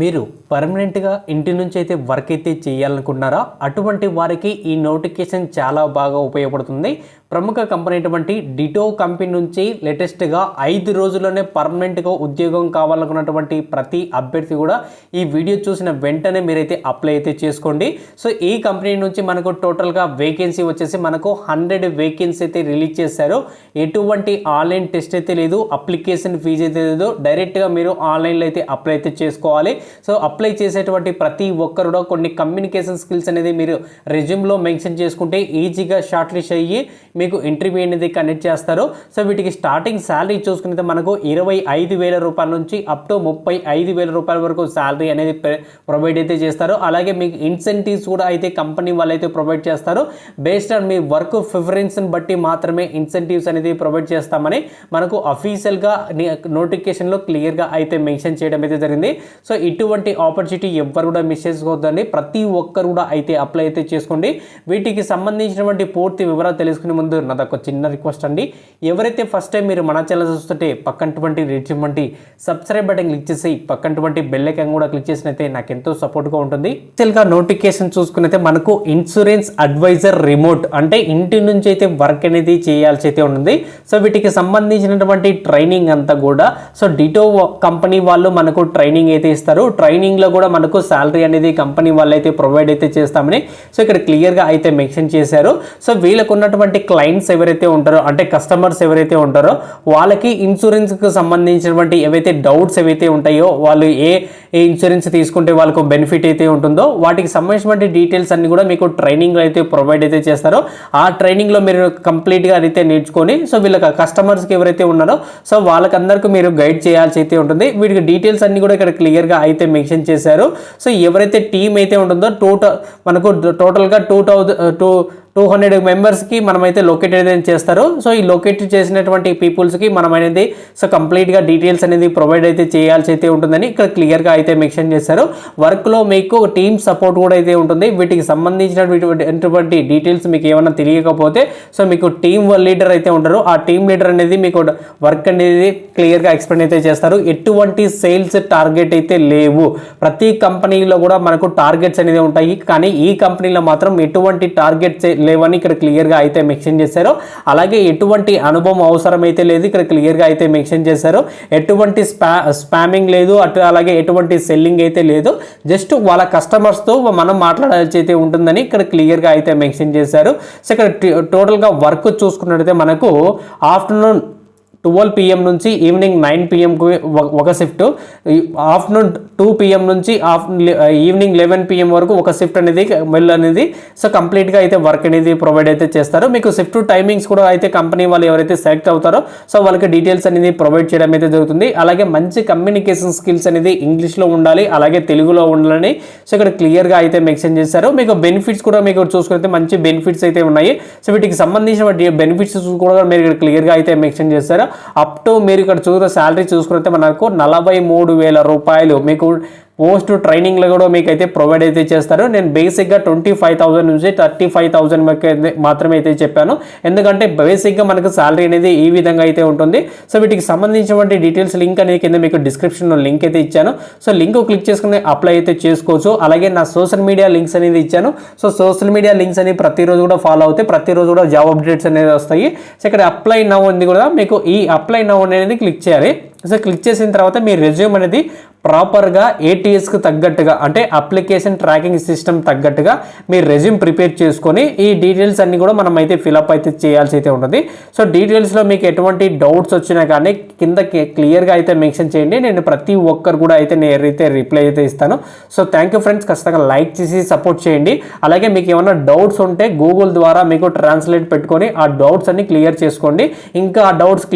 మీరు పర్మనెంట్గా ఇంటి నుంచి అయితే వర్క్ అయితే చేయాలనుకుంటున్నారా? అటువంటి వారికి ఈ నోటిఫికేషన్ చాలా బాగా ఉపయోగపడుతుంది. ప్రముఖ కంపెనీ అటువంటి డిటో కంపెనీ నుంచి లేటెస్ట్గా 5 రోజుల్లోనే పర్మనెంట్గా ఉద్యోగం కావాలనుకున్నటువంటి ప్రతి అభ్యర్థి కూడా ఈ వీడియో చూసిన వెంటనే మీరైతే అప్లై అయితే చేసుకోండి. సో ఈ కంపెనీ నుంచి మనకు టోటల్గా వేకెన్సీ వచ్చేసి మనకు 100 వేకెన్సీ అయితే రిలీజ్ చేశారు. ఎటువంటి ఆన్లైన్ టెస్ట్ అయితే లేదు, అప్లికేషన్ ఫీజు అయితే లేదు. డైరెక్ట్గా మీరు ఆన్లైన్లో అయితే అప్లై అయితే చేసుకోవాలి. సో అప్లై చేసేటువంటి ప్రతి ఒక్కరు కూడా కొన్ని కమ్యూనికేషన్ స్కిల్స్ అనేది మీరు రెజ్యూమ్లో మెన్షన్ చేసుకుంటే ఈజీగా షార్ట్ లిస్ట్ అయ్యి మీకు ఇంటర్వ్యూ అనేది కండక్ట్ చేస్తారు. సో వీటికి స్టార్టింగ్ శాలరీ చూసుకుంటే మనకు 25,000 రూపాయల నుంచి అప్ టు 35,000 రూపాయల వరకు శాలరీ అనేది ప్రొవైడ్ అయితే చేస్తారు. అలాగే మీకు ఇన్సెంటివ్స్ కూడా అయితే కంపెనీ వాళ్ళు అయితే ప్రొవైడ్ చేస్తారు. బేస్డ్ ఆన్ మీ వర్క్ ప్రిఫరెన్స్ని బట్టి మాత్రమే ఇన్సెంటివ్స్ అనేది ప్రొవైడ్ చేస్తామని మనకు అఫీషియల్గా నోటిఫికేషన్లో క్లియర్గా అయితే మెన్షన్ చేయడం అయితే జరిగింది. సో ఇటువంటి ఆపర్చునిటీ ఎవ్వరు కూడా మిస్ చేసుకోవద్దండి. ప్రతి ఒక్కరు కూడా అయితే అప్లై అయితే చేసుకోండి. వీటికి సంబంధించినటువంటి పూర్తి వివరాలు తెలుసుకునే ముందు నాదొక చిన్న రిక్వెస్ట్ అండి. ఎవరైతే ఫస్ట్ టైం మీరు మన ఛానల్ చూస్తుంటే పక్కనటువంటి రెడ్జిమంటి సబ్స్క్రైబ్ బటన్ క్లిక్ చేసి పక్కనటువంటి బెల్ ఐకాన్ కూడా క్లిక్ చేసినైతే నాకు ఎంతో సపోర్ట్గా ఉంటుంది. యాక్చువల్గా నోటిఫికేషన్ చూసుకున్నైతే మనకు ఇన్సూరెన్స్ అడ్వైజర్ రిమోట్ అంటే ఇంటి నుంచి అయితే వర్క్ అనేది చేయాల్సి అయితే ఉంటుంది. సో వీటికి సంబంధించినటువంటి ట్రైనింగ్ అంతా కూడా సో డిటో కంపెనీ వాళ్ళు మనకు ట్రైనింగ్ అయితే ఇస్తారు. ట్రైనింగ్లో కూడా మనకు శాలరీ అనేది కంపెనీ వాళ్ళు అయితే ప్రొవైడ్ అయితే చేస్తామని సో ఇక్కడ క్లియర్గా అయితే మెన్షన్ చేశారు. సో వీళ్ళకు ఉన్నటువంటి క్లయింట్స్ ఎవరైతే ఉంటారో అంటే కస్టమర్స్ ఎవరైతే ఉంటారో వాళ్ళకి ఇన్సూరెన్స్కి సంబంధించినటువంటి ఏవైతే డౌట్స్ ఏవైతే ఉంటాయో వాళ్ళు ఏ ఇన్సూరెన్స్ తీసుకుంటే వాళ్ళకు బెనిఫిట్ అయితే ఉంటుందో వాటికి సంబంధించినటువంటి డీటెయిల్స్ అన్ని కూడా మీకు ట్రైనింగ్లో అయితే ప్రొవైడ్ అయితే చేస్తారో ఆ ట్రైనింగ్లో మీరు కంప్లీట్గా అయితే నేర్చుకొని సో వీళ్ళకి కస్టమర్స్కి ఎవరైతే ఉన్నారో సో వాళ్ళకందరికీ మీరు గైడ్ చేయాల్సి అయితే ఉంటుంది. వీటికి డీటెయిల్స్ అన్ని కూడా ఇక్కడ క్లియర్గా అయితే మెన్షన్ చేశారు. సో ఎవరైతే టీమ్ అయితే ఉంటుందో మనకు టోటల్గా 200 మెంబర్స్కి మనమైతే లొకేట్ అనేది చేస్తారు. సో ఈ లొకేట్ చేసినటువంటి పీపుల్స్కి మనం అనేది సో కంప్లీట్గా డీటెయిల్స్ అనేది ప్రొవైడ్ అయితే చేయాల్సి అయితే ఉంటుందని ఇక్కడ క్లియర్గా అయితే మెన్షన్ చేశారు. వర్క్లో మీకు టీమ్ సపోర్ట్ కూడా అయితే ఉంటుంది. వీటికి సంబంధించినటువంటి డీటెయిల్స్ మీకు ఏమైనా తెలియకపోతే సో మీకు టీమ్ లీడర్ అయితే ఉంటారు. ఆ టీమ్ లీడర్ అనేది మీకు వర్క్ అనేది క్లియర్గా ఎక్స్ప్లెయిన్ అయితే చేస్తారు. ఎటువంటి సేల్స్ టార్గెట్ అయితే లేవు. ప్రతి కంపెనీలో కూడా మనకు టార్గెట్స్ అనేది ఉంటాయి, కానీ ఈ కంపెనీలో మాత్రం ఎటువంటి టార్గెట్స్ లేవని ఇక్కడ క్లియర్గా అయితే మెన్షన్ చేశారు. అలాగే ఎటువంటి అనుభవం అవసరం అయితే లేదు, ఇక్కడ క్లియర్గా అయితే మెన్షన్ చేశారు. ఎటువంటి స్పామింగ్ లేదు, అలాగే ఎటువంటి సెల్లింగ్ అయితే లేదు. జస్ట్ వాళ్ళ కస్టమర్స్తో మనం మాట్లాడాల్సి అయితే ఉంటుందని ఇక్కడ క్లియర్గా అయితే మెన్షన్ చేశారు. సో ఇక్కడ టోటల్గా వర్క్ చూసుకున్నట్టయితే మనకు ఆఫ్టర్నూన్ 12 PM నుంచి ఈవినింగ్ 9 PMకు ఒక షిఫ్ట్, ఆఫ్టర్నూన్ 2 PM నుంచి ఈవినింగ్ 11 PM వరకు ఒక షిఫ్ట్ అనేది అనేది సో కంప్లీట్గా అయితే వర్క్ అనేది ప్రొవైడ్ అయితే చేస్తారు. మీకు షిఫ్ట్ టైమింగ్స్ కూడా అయితే కంపెనీ వాళ్ళు ఎవరైతే సెలెక్ట్ అవుతారో సో వాళ్ళకి డీటెయిల్స్ అనేది ప్రొవైడ్ చేయడం అయితే జరుగుతుంది. అలాగే మంచి కమ్యూనికేషన్ స్కిల్స్ అనేది ఇంగ్లీష్లో ఉండాలి, అలాగే తెలుగులో ఉండాలని సో ఇక్కడ క్లియర్గా అయితే మెన్షన్ చేశారు. మీకు బెనిఫిట్స్ కూడా మీకు చూసుకుంటే మంచి బెనిఫిట్స్ అయితే ఉన్నాయి. సో వీటికి సంబంధించిన బెనిఫిట్స్ కూడా మీరు ఇక్కడ క్లియర్గా అయితే మెన్షన్ చేశారు. అప్ టు మీరు ఇక్కడ శాలరీ చూసుకుంటే మనకు 43,000 రూపాయలు మీకు పోస్ట్ ట్రైనింగ్లో కూడా మీకు అయితే ప్రొవైడ్ అయితే చేస్తారు. నేను బేసిక్గా 25,000 నుంచి 35,000 మాత్రమే అయితే చెప్పాను, ఎందుకంటే బేసిక్గా మనకు శాలరీ అనేది ఈ విధంగా అయితే ఉంటుంది. సో వీటికి సంబంధించినటువంటి డీటెయిల్స్ లింక్ అనేది కింద మీకు డిస్క్రిప్షన్లో లింక్ అయితే ఇచ్చాను. సో లింక్ క్లిక్ చేసుకుని అప్లై అయితే చేసుకోవచ్చు. అలాగే నా సోషల్ మీడియా లింక్స్ అనేది ఇచ్చాను. సో సోషల్ మీడియా లింక్స్ అనేవి ప్రతిరోజు కూడా ఫాలో అవుతాయి, ప్రతిరోజు కూడా జాబ్ అప్డేట్స్ అనేది వస్తాయి. సో ఇక్కడ అప్లై నౌ ఉంది కూడా మీకు ఈ అప్లై నౌ అనేది క్లిక్ చేయాలి. సో క్లిక్ చేసిన తర్వాత మీ రెజ్యూమ్ అనేది ప్రాపర్గా ATSకి తగ్గట్టుగా అంటే అప్లికేషన్ ట్రాకింగ్ సిస్టమ్ తగ్గట్టుగా మీ రెజ్యూమ్ ప్రిపేర్ చేసుకొని ఈ డీటెయిల్స్ అన్ని కూడా మనం అయితే ఫిలప్ అయితే చేయాల్సి అయితే ఉంటుంది. సో డీటెయిల్స్లో మీకు ఎటువంటి డౌట్స్ వచ్చినా కానీ కింద క్లియర్గా అయితే మెన్షన్ చేయండి. నేను ప్రతి ఒక్కరు కూడా అయితే నేనైతే రిప్లై అయితే ఇస్తాను. సో థ్యాంక్ యూ ఫ్రెండ్స్, ఖచ్చితంగా లైక్ చేసి సపోర్ట్ చేయండి. అలాగే మీకు ఏమైనా డౌట్స్ ఉంటే గూగుల్ ద్వారా మీకు ట్రాన్స్లేట్ పెట్టుకొని ఆ డౌట్స్ అన్ని క్లియర్ చేసుకోండి. ఇంకా ఆ డౌట్స్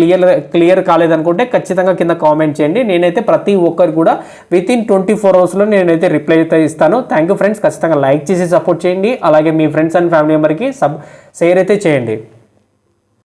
క్లియర్ కాలేదనుకుంటే ఖచ్చితంగా కింద కామెంట్ చేయండి. నేనైతే ప్రతి ఒక్కరు కూడా వితిన్ 24 అవర్స్లో నేనైతే రిప్లై అయితే ఇస్తాను. థ్యాంక్ యూ ఫ్రెండ్స్, ఖచ్చితంగా లైక్ చేసి సపోర్ట్ చేయండి. అలాగే మీ ఫ్రెండ్స్ అండ్ ఫ్యామిలీ మెంబర్కి షేర్ అయితే చేయండి.